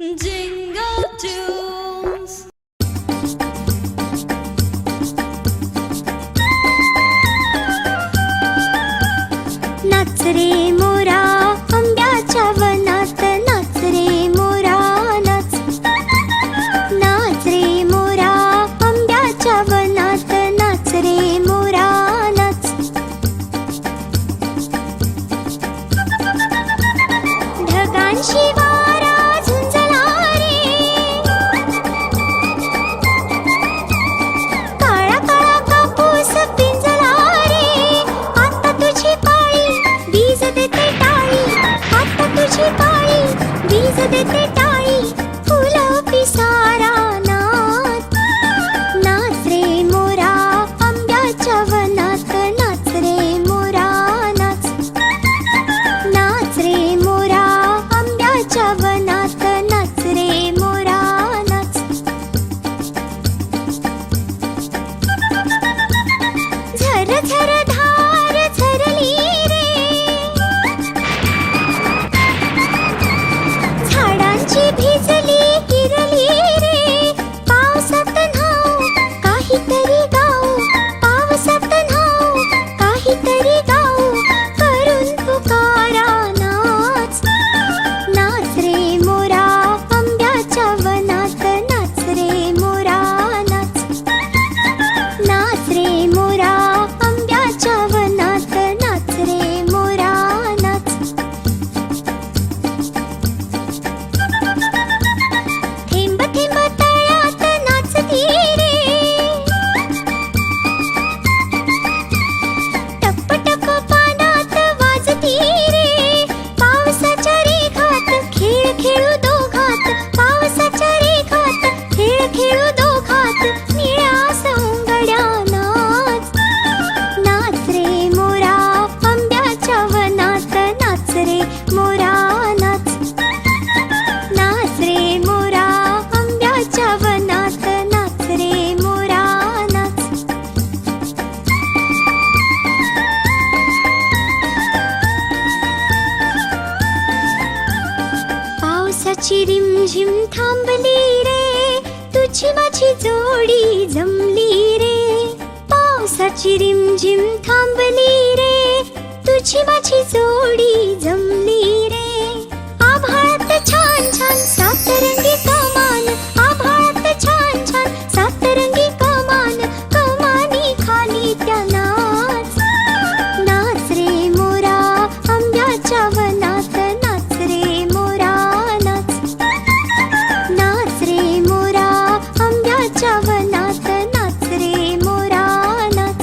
Jingle tunes. नाच रे मोरा आंब्याच्या वनात, नाच रे मोरा नाच. नाच रे मोरा आंब्याच्या वनात, नाच रे मोरा नाच. ढगांशी वारा झुंजला रे, काळा काळा कापूस पिंजला रे. आता तुझी पाळी वीज देते टाळी, आता तुझी पाळी वीज देते टाळी. फुलं पिसारा नाच. नाच रे मोरा आंब्याच्या वनात, नाच रे मोरा नाच. नाच रे मोरा आंब्याच्या वनात, नाच रे मोरा नाच. झर झर धार झरली रे, झाडांची भिजली हिरली रे. पावसात न्हाऊ काहीतरी गाऊ, पावसात न्हाऊ काहीतरी गाऊ. करून पुकारा नाच. नाच रे मोरा आंब्याच्या वनात, नाच रे मोरा नाच. नाच रे मोरा आंब्याच्या वनात, नाच रे मोरा नाच. थेंब थेंब तळ्यात नाचती रे, टप टप पानात वाजती रे. पावसाच्या रेघात खेळ खेळू दोघात, पावसाच्या रेघात खेळ खेळू दोघात. निळ्या सौंदड्या नाच. नाच रे मोरा आंब्याच्या वनात, नाच रे मोरा नाच. नाच रे मोरा आंब्याच्या वनात, नाच रे मोरा नाच. पावसाची रिमझिम थांबली रे, तुझी माझी जोडी जमली रे. पावसाची रिमझिम थांबली रे, तुझी माझी जोडी जमली रे. आभाळात छान छान सातरंगी कमान, आभाळात छान छान सातरंगी कमान. कमानी खाली त्या नाच. नाच रे मोरा आंब्याच्या वनात, नाच रे मोरा नाच. नाच रे मोरा आंब्याच्या वनात, नाच रे मोरा नाच.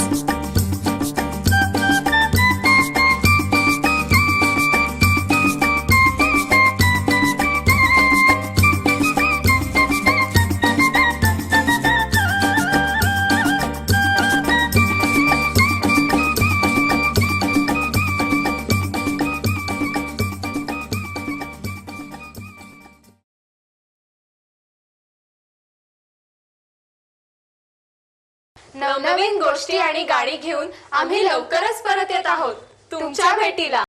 नवनवीन गोष्टी आणि गाणी घेऊन आम्ही लवकरच परत येत आहोत तुमच्या भेटीला.